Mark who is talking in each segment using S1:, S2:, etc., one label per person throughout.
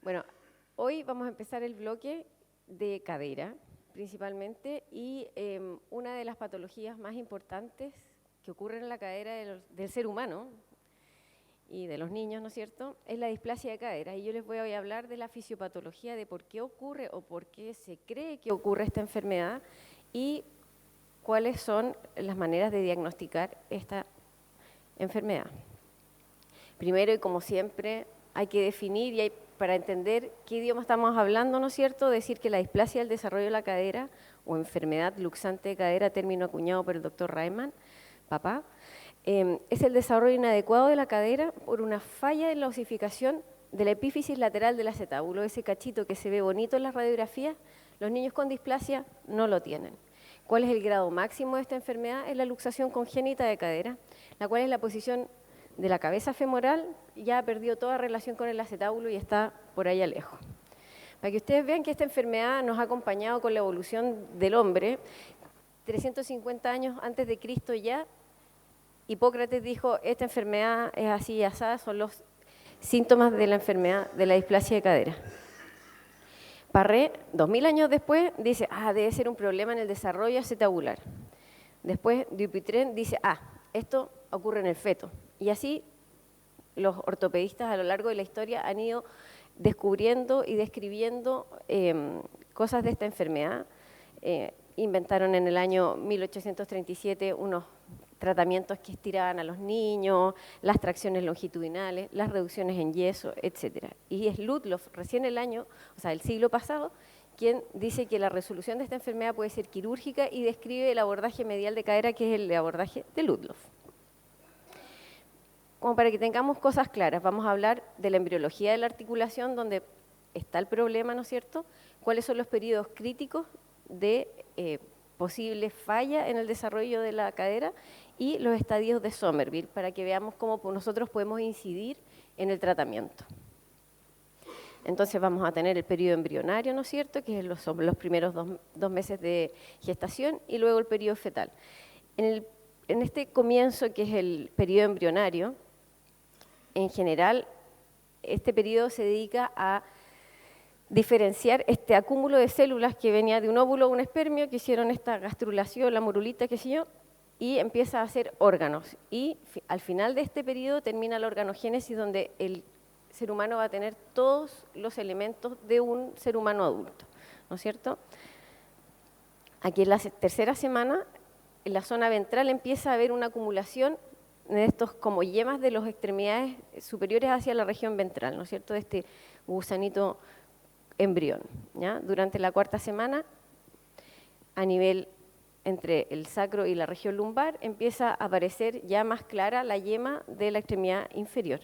S1: Bueno, hoy vamos a empezar el bloque de cadera, principalmente, y una de las patologías más importantes que ocurren en la cadera del ser humano y de los niños, ¿no es cierto?, es la displasia de cadera. Y yo les voy a hablar de la fisiopatología, de por qué ocurre o por qué se cree que ocurre esta enfermedad y cuáles son las maneras de diagnosticar esta enfermedad. Primero, y como siempre, hay que definir y para entender qué idioma estamos hablando, ¿no es cierto?, decir que la displasia del desarrollo de la cadera o enfermedad luxante de cadera, término acuñado por el doctor Reimann, papá, es el desarrollo inadecuado de la cadera por una falla en la osificación de la epífisis lateral del acetábulo. Ese cachito que se ve bonito en las radiografías, los niños con displasia no lo tienen. ¿Cuál es el grado máximo de esta enfermedad? Es la luxación congénita de cadera, la cual es la posición de la cabeza femoral, ya perdió toda relación con el acetábulo y está por allá lejos. Para que ustedes vean que esta enfermedad nos ha acompañado con la evolución del hombre, 350 años antes de Cristo ya, Hipócrates dijo, esta enfermedad es así y así, son los síntomas de la enfermedad de la displasia de cadera. Parré, 2000 años después, dice, debe ser un problema en el desarrollo acetabular. Después Dupuytren dice, esto ocurre en el feto. Y así los ortopedistas a lo largo de la historia han ido descubriendo y describiendo cosas de esta enfermedad. Inventaron en el año 1837 unos tratamientos que estiraban a los niños, las tracciones longitudinales, las reducciones en yeso, etc. Y es Ludloff, recién el siglo pasado, quien dice que la resolución de esta enfermedad puede ser quirúrgica y describe el abordaje medial de cadera, que es el abordaje de Ludloff. Como para que tengamos cosas claras, vamos a hablar de la embriología de la articulación, donde está el problema, ¿no es cierto? ¿Cuáles son los periodos críticos de posible falla en el desarrollo de la cadera? Y los estadios de Somerville, para que veamos cómo nosotros podemos incidir en el tratamiento. Entonces vamos a tener el periodo embrionario, ¿no es cierto?, que son los primeros dos meses de gestación, y luego el periodo fetal. En este comienzo, que es el periodo embrionario, en general, este periodo se dedica a diferenciar este acúmulo de células que venía de un óvulo o un espermio, que hicieron esta gastrulación, la morulita, qué sé yo, y empieza a hacer órganos. Y al final de este periodo termina la organogénesis, donde el ser humano va a tener todos los elementos de un ser humano adulto, ¿no es cierto? Aquí en la tercera semana, en la zona ventral empieza a haber una acumulación de estos como yemas de las extremidades superiores hacia la región ventral, ¿no es cierto?, de este gusanito embrión, ¿ya? Durante la cuarta semana, a nivel entre el sacro y la región lumbar, empieza a aparecer ya más clara la yema de la extremidad inferior.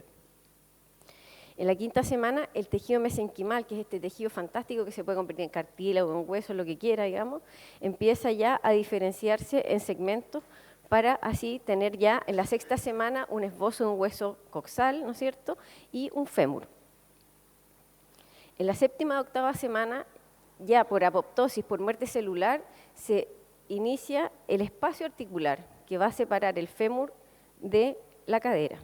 S1: En la quinta semana, el tejido mesenquimal, que es este tejido fantástico que se puede convertir en cartílago, en hueso, lo que quiera, digamos, empieza ya a diferenciarse en segmentos para así tener ya en la sexta semana un esbozo de un hueso coxal, ¿no es cierto?, y un fémur. En la séptima y octava semana, ya por apoptosis, por muerte celular, se inicia el espacio articular que va a separar el fémur de la cadera.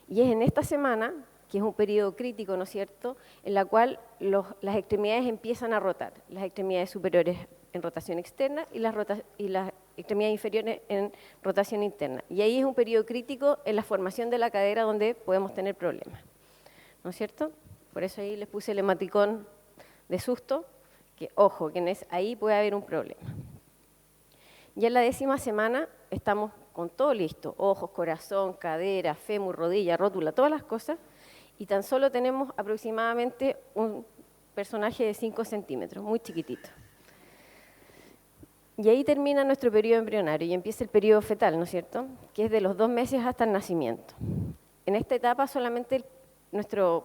S1: Y es en esta semana, que es un periodo crítico, ¿no es cierto?, en la cual las extremidades empiezan a rotar, las extremidades superiores en rotación externa y las extremidades inferiores en rotación interna. Y ahí es un periodo crítico en la formación de la cadera donde podemos tener problemas, ¿no es cierto? Por eso ahí les puse el emoticón de susto, que ojo, que ahí puede haber un problema. Ya en la 10ª semana estamos con todo listo, ojos, corazón, cadera, fémur, rodilla, rótula, todas las cosas, y tan solo tenemos aproximadamente un personaje de 5 centímetros, muy chiquitito. Y ahí termina nuestro periodo embrionario y empieza el periodo fetal, ¿no es cierto?, que es de los 2 meses hasta el nacimiento. En esta etapa solamente nuestro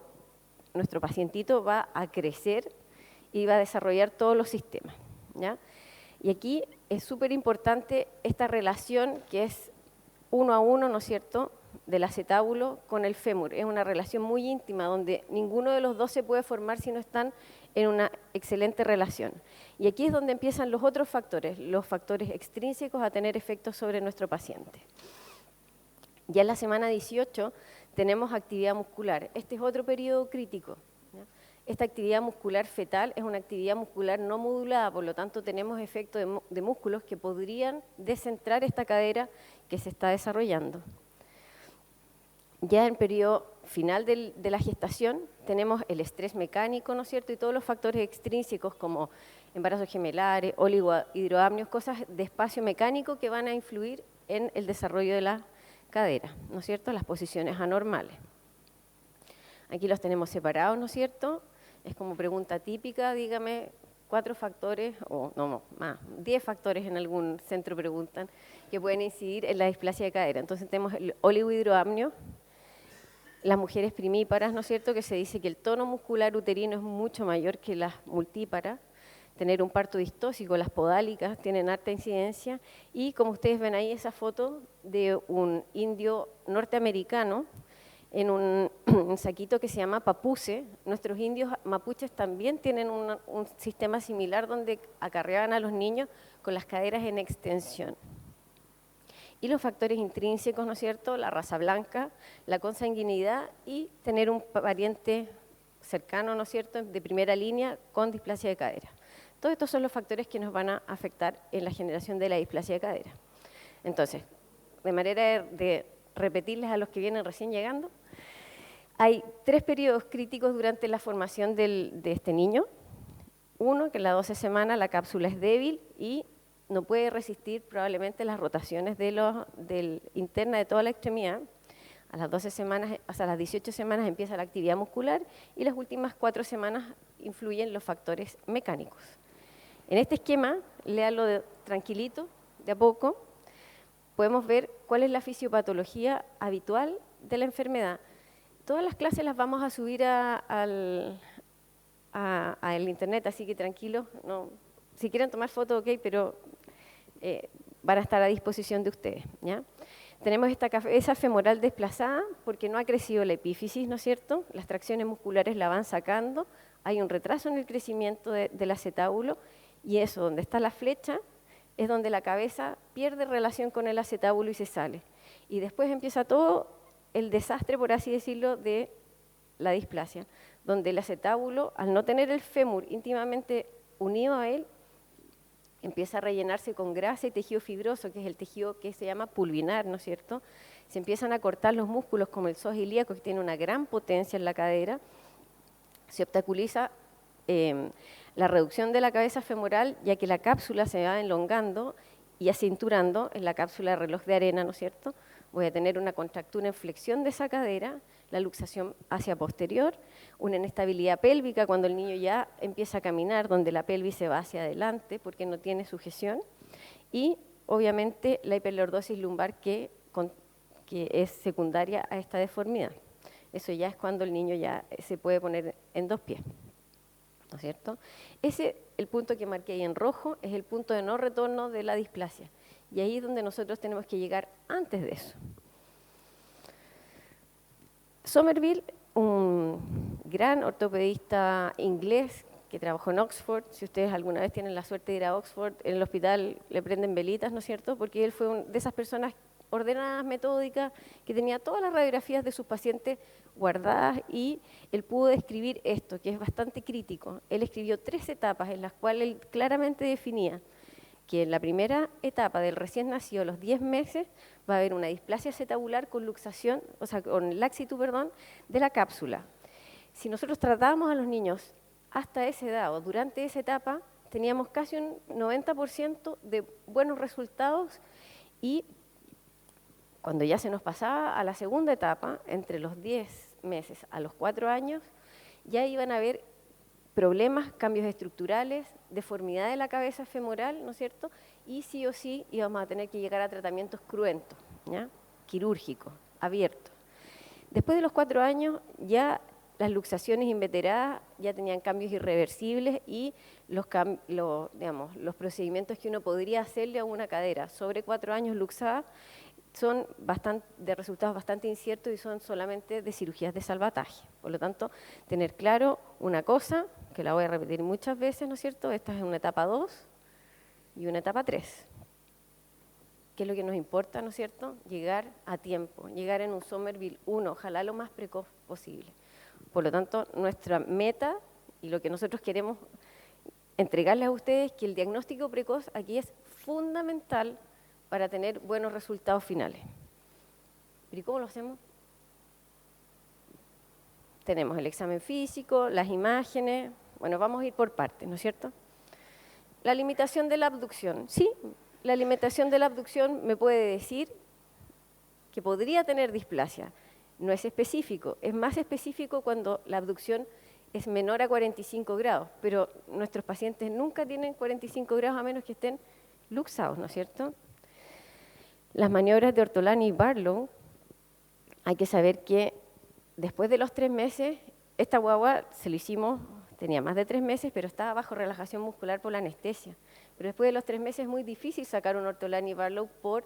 S1: pacientito va a crecer y va a desarrollar todos los sistemas, ¿ya? Y aquí es súper importante esta relación que es 1 a 1, ¿no es cierto?, del acetábulo con el fémur. Es una relación muy íntima donde ninguno de los dos se puede formar si no están en una excelente relación. Y aquí es donde empiezan los otros factores, los factores extrínsecos a tener efectos sobre nuestro paciente. Ya en la semana 18 tenemos actividad muscular. Este es otro periodo crítico, ¿ya? Esta actividad muscular fetal es una actividad muscular no modulada, por lo tanto tenemos efectos de músculos que podrían descentrar esta cadera que se está desarrollando. Ya en periodo final de la gestación tenemos el estrés mecánico, ¿no es cierto? Y todos los factores extrínsecos como embarazos gemelares, oligohidroamnios, cosas de espacio mecánico que van a influir en el desarrollo de la cadera, ¿no es cierto? Las posiciones anormales. Aquí los tenemos separados, ¿no es cierto? Es como pregunta típica, dígame 4 factores, o no más, 10 factores en algún centro preguntan, que pueden incidir en la displasia de cadera. Entonces tenemos el oligohidroamnio, las mujeres primíparas, ¿no es cierto?, que se dice que el tono muscular uterino es mucho mayor que las multíparas, tener un parto distóxico, las podálicas tienen alta incidencia, y como ustedes ven ahí esa foto de un indio norteamericano en un saquito que se llama papuce. Nuestros indios mapuches también tienen un sistema similar donde acarreaban a los niños con las caderas en extensión. Y los factores intrínsecos, ¿no es cierto?, la raza blanca, la consanguinidad y tener un pariente cercano, ¿no es cierto?, de primera línea con displasia de cadera. Todos estos son los factores que nos van a afectar en la generación de la displasia de cadera. Entonces, de manera de repetirles a los que vienen recién llegando, hay 3 periodos críticos durante la formación de este niño. Uno, que en las 12 semanas la cápsula es débil y no puede resistir probablemente las rotaciones interna de toda la extremidad. A las 12 semanas, hasta las 18 semanas empieza la actividad muscular y las últimas 4 semanas influyen los factores mecánicos. En este esquema, léalo tranquilito, de a poco, podemos ver cuál es la fisiopatología habitual de la enfermedad. Todas las clases las vamos a subir al internet, así que tranquilos, no, si quieren tomar fotos, ok, pero van a estar a disposición de ustedes, ¿ya? Tenemos esta cabeza femoral desplazada porque no ha crecido la epífisis, ¿no es cierto? Las tracciones musculares la van sacando, hay un retraso en el crecimiento del acetábulo y eso, donde está la flecha, es donde la cabeza pierde relación con el acetábulo y se sale. Y después empieza todo el desastre, por así decirlo, de la displasia, donde el acetábulo, al no tener el fémur íntimamente unido a él, empieza a rellenarse con grasa y tejido fibroso, que es el tejido que se llama pulvinar, ¿no es cierto? Se empiezan a cortar los músculos como el psoas ilíaco, que tiene una gran potencia en la cadera, se obstaculiza la reducción de la cabeza femoral, ya que la cápsula se va elongando y acinturando en la cápsula de reloj de arena, ¿no es cierto? Voy a tener una contractura en flexión de esa cadera, la luxación hacia posterior, una inestabilidad pélvica cuando el niño ya empieza a caminar, donde la pelvis se va hacia adelante porque no tiene sujeción, y obviamente la hiperlordosis lumbar que es secundaria a esta deformidad. Eso ya es cuando el niño ya se puede poner en 2 pies, ¿no es cierto? El punto que marqué ahí en rojo, es el punto de no retorno de la displasia. Y ahí es donde nosotros tenemos que llegar antes de eso. Somerville, un gran ortopedista inglés que trabajó en Oxford, si ustedes alguna vez tienen la suerte de ir a Oxford, en el hospital le prenden velitas, ¿no es cierto? Porque él fue de esas personas ordenadas, metódicas, que tenía todas las radiografías de sus pacientes guardadas y él pudo describir esto, que es bastante crítico. Él escribió 3 etapas en las cuales él claramente definía que en la primera etapa del recién nacido, los 10 meses, va a haber una displasia acetabular con luxación, o sea, con laxitud, perdón, de la cápsula. Si nosotros tratábamos a los niños hasta esa edad o durante esa etapa, teníamos casi un 90% de buenos resultados y cuando ya se nos pasaba a la segunda etapa, entre los 10 meses a los 4 años, ya iban a haber problemas, cambios estructurales, deformidad de la cabeza femoral, ¿no es cierto? Y sí o sí íbamos a tener que llegar a tratamientos cruentos, ¿ya? Quirúrgicos, abiertos. Después de los 4 años ya las luxaciones inveteradas ya tenían cambios irreversibles y los procedimientos que uno podría hacerle a una cadera sobre 4 años luxada son de resultados bastante inciertos y son solamente de cirugías de salvataje. Por lo tanto, tener claro una cosa, que la voy a repetir muchas veces, ¿no es cierto? Esta es una etapa 2 y una etapa 3. ¿qué es lo que nos importa, ¿no es cierto? Llegar a tiempo, llegar en un Somerville 1, ojalá lo más precoz posible. Por lo tanto, nuestra meta y lo que nosotros queremos entregarles a ustedes es que el diagnóstico precoz aquí es fundamental para tener buenos resultados finales. ¿Y cómo lo hacemos? Tenemos el examen físico, las imágenes. Bueno, vamos a ir por partes, ¿no es cierto? La limitación de la abducción. Sí, la limitación de la abducción me puede decir que podría tener displasia. No es específico, es más específico cuando la abducción es menor a 45 grados, pero nuestros pacientes nunca tienen 45 grados a menos que estén luxados, ¿no es cierto? Las maniobras de Ortolani y Barlow, hay que saber que después de los 3 meses, esta guagua se lo hicimos, tenía más de 3 meses, pero estaba bajo relajación muscular por la anestesia. Pero después de los 3 meses es muy difícil sacar un Ortolani y Barlow por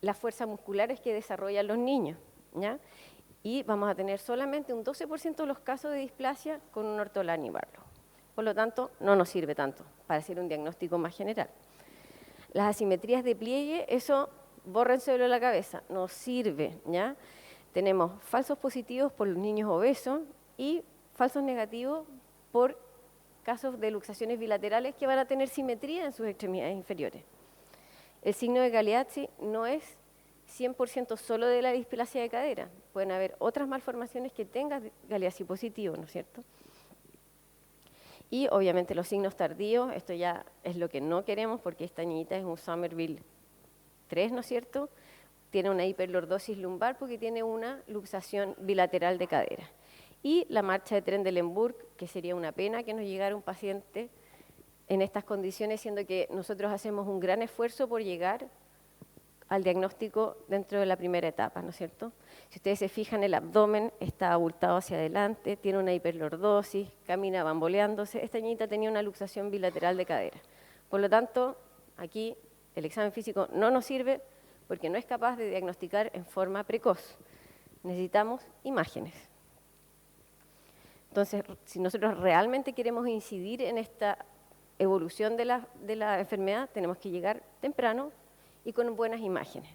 S1: las fuerzas musculares que desarrollan los niños, ¿ya? Y vamos a tener solamente un 12% de los casos de displasia con un Ortolani y Barlow. Por lo tanto, no nos sirve tanto para hacer un diagnóstico más general. Las asimetrías de pliegue, eso bórrenselo de la cabeza, no sirve, ¿ya? Tenemos falsos positivos por los niños obesos y falsos negativos por casos de luxaciones bilaterales que van a tener simetría en sus extremidades inferiores. El signo de Galeazzi no es 100% solo de la displasia de cadera. Pueden haber otras malformaciones que tengan Galeazzi positivo, ¿no es cierto? Y obviamente los signos tardíos, esto ya es lo que no queremos porque esta niñita es un Somerville 3, ¿no es cierto? Tiene una hiperlordosis lumbar porque tiene una luxación bilateral de cadera. Y la marcha de Trendelenburg, que sería una pena que nos llegara un paciente en estas condiciones, siendo que nosotros hacemos un gran esfuerzo por llegar al diagnóstico dentro de la primera etapa, ¿no es cierto? Si ustedes se fijan, el abdomen está abultado hacia adelante, tiene una hiperlordosis, camina bamboleándose. Esta niñita tenía una luxación bilateral de cadera. Por lo tanto, aquí el examen físico no nos sirve porque no es capaz de diagnosticar en forma precoz. Necesitamos imágenes. Entonces, si nosotros realmente queremos incidir en esta evolución de la enfermedad, tenemos que llegar temprano y con buenas imágenes.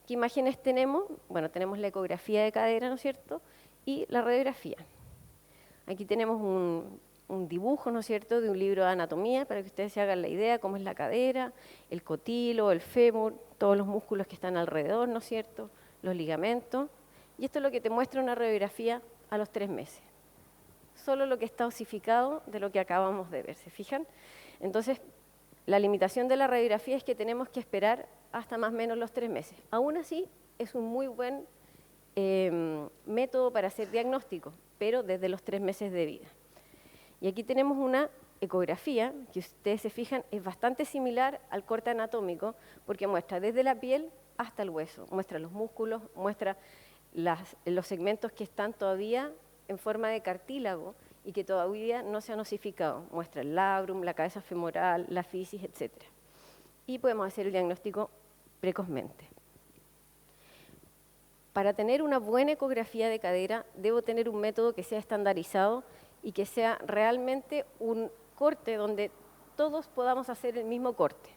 S1: ¿Qué imágenes tenemos? Bueno, tenemos la ecografía de cadera, ¿no es cierto? Y la radiografía. Aquí tenemos un dibujo, ¿no es cierto?, de un libro de anatomía para que ustedes se hagan la idea cómo es la cadera, el cotilo, el fémur, todos los músculos que están alrededor, ¿no es cierto?, los ligamentos. Y esto es lo que te muestra una radiografía a los 3 meses. Solo lo que está osificado de lo que acabamos de ver, ¿se fijan? Entonces, la limitación de la radiografía es que tenemos que esperar hasta más o menos los 3 meses. Aún así, es un muy buen método para hacer diagnóstico, pero desde los 3 meses de vida. Y aquí tenemos una ecografía, que ustedes se fijan, es bastante similar al corte anatómico, porque muestra desde la piel hasta el hueso, muestra los músculos, muestra los segmentos que están todavía en forma de cartílago y que todavía no se han osificado. Muestra el labrum, la cabeza femoral, la fisis, etc. Y podemos hacer el diagnóstico precozmente. Para tener una buena ecografía de cadera, debo tener un método que sea estandarizado y que sea realmente un corte donde todos podamos hacer el mismo corte.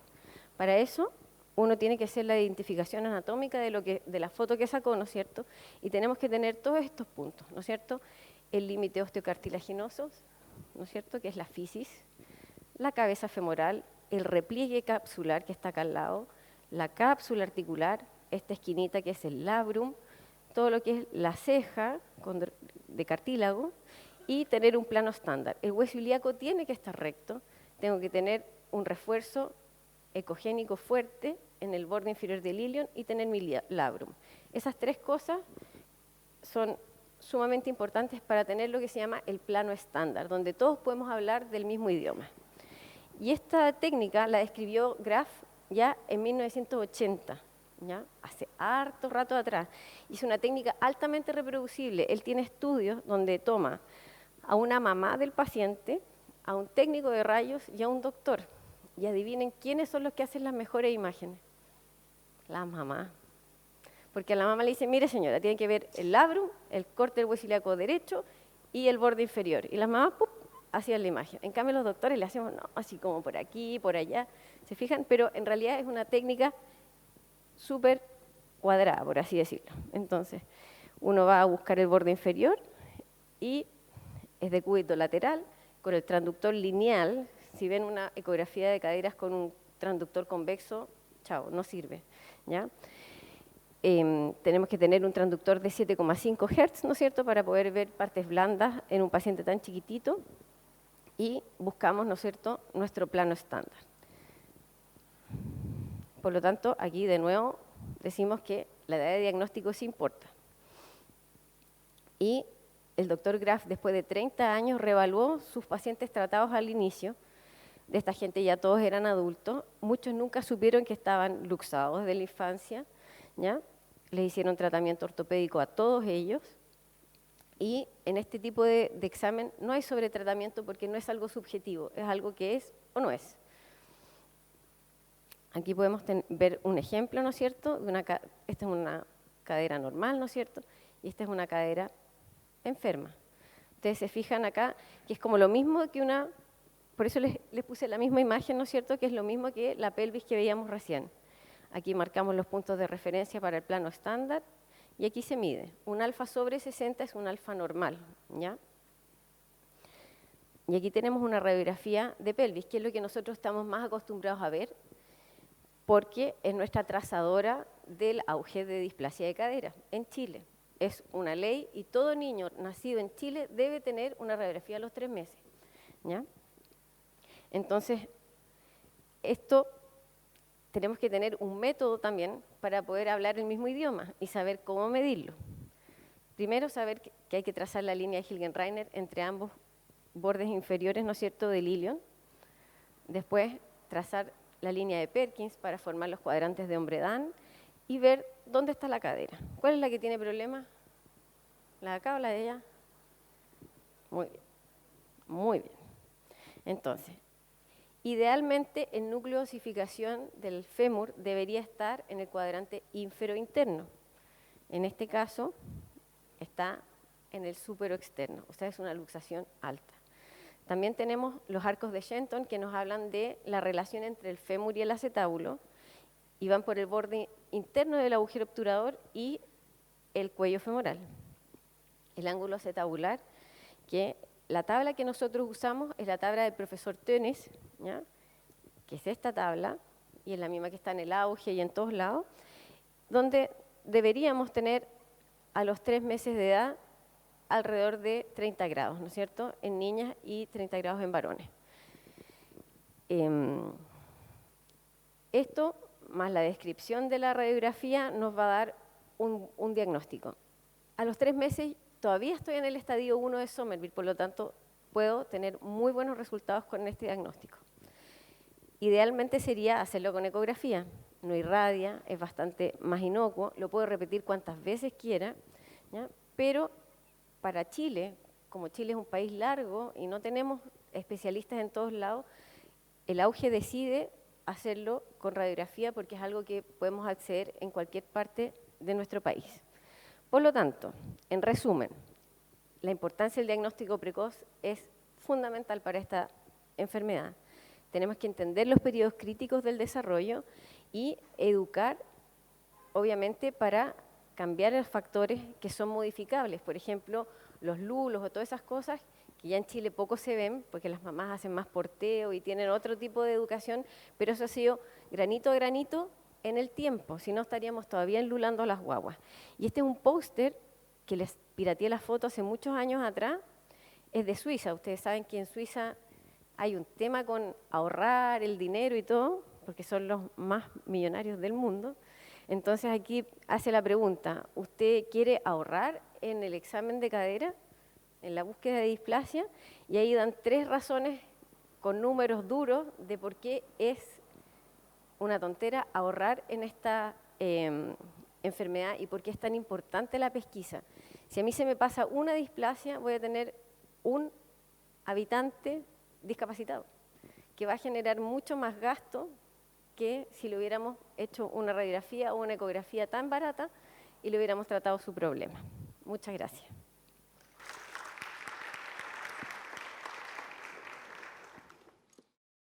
S1: Para eso, uno tiene que hacer la identificación anatómica de la foto que sacó, ¿no es cierto? Y tenemos que tener todos estos puntos, ¿no es cierto? El límite osteocartilaginoso, ¿no es cierto?, que es la fisis, la cabeza femoral, el repliegue capsular que está acá al lado, la cápsula articular, esta esquinita que es el labrum, todo lo que es la ceja de cartílago y tener un plano estándar. El hueso ilíaco tiene que estar recto, tengo que tener un refuerzo ecogénico fuerte en el borde inferior del ilion y tener mi labrum. Esas 3 cosas son sumamente importantes para tener lo que se llama el plano estándar, donde todos podemos hablar del mismo idioma. Y esta técnica la describió Graf ya en 1980, ¿ya? Hace harto rato atrás. Y es una técnica altamente reproducible. Él tiene estudios donde toma a una mamá del paciente, a un técnico de rayos y a un doctor. Y adivinen quiénes son los que hacen las mejores imágenes. La mamá. Porque a la mamá le dice, mire señora, tiene que ver el labrum, el corte del hueso ilíaco derecho y el borde inferior. Y las mamás, ¡pum!, hacían la imagen. En cambio los doctores le hacemos, no, así como por aquí, por allá, ¿se fijan? Pero en realidad es una técnica súper cuadrada, por así decirlo. Entonces, uno va a buscar el borde inferior y es de cúbito lateral, con el transductor lineal. Si ven una ecografía de caderas con un transductor convexo, chao, no sirve, ¿ya? Tenemos que tener un transductor de 7,5 Hz, ¿no es cierto?, para poder ver partes blandas en un paciente tan chiquitito, y buscamos, ¿no es cierto?, nuestro plano estándar. Por lo tanto, aquí de nuevo decimos que la edad de diagnóstico sí importa. Y el doctor Graf, después de 30 años, reevaluó sus pacientes tratados al inicio. De esta gente ya todos eran adultos, muchos nunca supieron que estaban luxados desde la infancia, ¿ya? Les hicieron tratamiento ortopédico a todos ellos, y en este tipo de examen no hay sobretratamiento porque no es algo subjetivo, es algo que es o no es. Aquí podemos ver un ejemplo, ¿no es cierto? Esta es una cadera normal, ¿no es cierto? Y esta es una cadera enferma. Ustedes se fijan acá que es como lo mismo que una... Por eso les puse la misma imagen, ¿no es cierto?, que es lo mismo que la pelvis que veíamos recién. Aquí marcamos los puntos de referencia para el plano estándar y aquí se mide. Un alfa sobre 60 es un alfa normal, ¿ya? Y aquí tenemos una radiografía de pelvis, que es lo que nosotros estamos más acostumbrados a ver, porque es nuestra trazadora del auge de displasia de cadera en Chile. Es una ley y todo niño nacido en Chile debe tener una radiografía a los 3 meses, ¿ya? Entonces, esto tenemos que tener un método también para poder hablar el mismo idioma y saber cómo medirlo. Primero, saber que hay que trazar la línea de Hilgenreiner entre ambos bordes inferiores, ¿no es cierto?, del ilion. Después, trazar la línea de Perkins para formar los cuadrantes de Hombredán y ver dónde está la cadera. ¿Cuál es la que tiene problemas? ¿La de acá o la de allá? Muy bien. Muy bien. Entonces, idealmente el núcleo de osificación del fémur debería estar en el cuadrante ínfero-interno. En este caso, está en el súpero-externo, o sea, es una luxación alta. También tenemos los arcos de Shenton que nos hablan de la relación entre el fémur y el acetábulo y van por el borde interno del agujero obturador y el cuello femoral. El ángulo acetabular, que la tabla que nosotros usamos es la tabla del profesor Tönnes, ¿ya?, que es esta tabla, y es la misma que está en el auge y en todos lados, donde deberíamos tener a los 3 meses de edad alrededor de 30 grados, ¿no es cierto?, en niñas y 30 grados en varones. Esto, más la descripción de la radiografía, nos va a dar un diagnóstico. A los 3 meses todavía estoy en el estadio 1 de Somerville, por lo tanto puedo tener muy buenos resultados con este diagnóstico. Idealmente sería hacerlo con ecografía, no irradia, es bastante más inocuo, lo puedo repetir cuantas veces quiera, ¿ya? Pero para Chile, como Chile es un país largo y no tenemos especialistas en todos lados, el auge decide hacerlo con radiografía porque es algo que podemos acceder en cualquier parte de nuestro país. Por lo tanto, en resumen, la importancia del diagnóstico precoz es fundamental para esta enfermedad. Tenemos que entender los periodos críticos del desarrollo y educar, obviamente, para cambiar los factores que son modificables. Por ejemplo, los lulos o todas esas cosas que ya en Chile poco se ven, porque las mamás hacen más porteo y tienen otro tipo de educación, pero eso ha sido granito a granito en el tiempo, si no estaríamos todavía enlulando a las guaguas. Y este es un póster que les pirateé la foto hace muchos años atrás, es de Suiza. Ustedes saben que en Suiza hay un tema con ahorrar el dinero y todo, porque son los más millonarios del mundo. Entonces aquí hace la pregunta, ¿usted quiere ahorrar en el examen de cadera, en la búsqueda de displasia? Y ahí dan 3 razones con números duros de por qué es una tontera ahorrar en esta enfermedad y por qué es tan importante la pesquisa. Si a mí se me pasa una displasia, voy a tener un habitante discapacitado, que va a generar mucho más gasto que si le hubiéramos hecho una radiografía o una ecografía tan barata y le hubiéramos tratado su problema. Muchas gracias.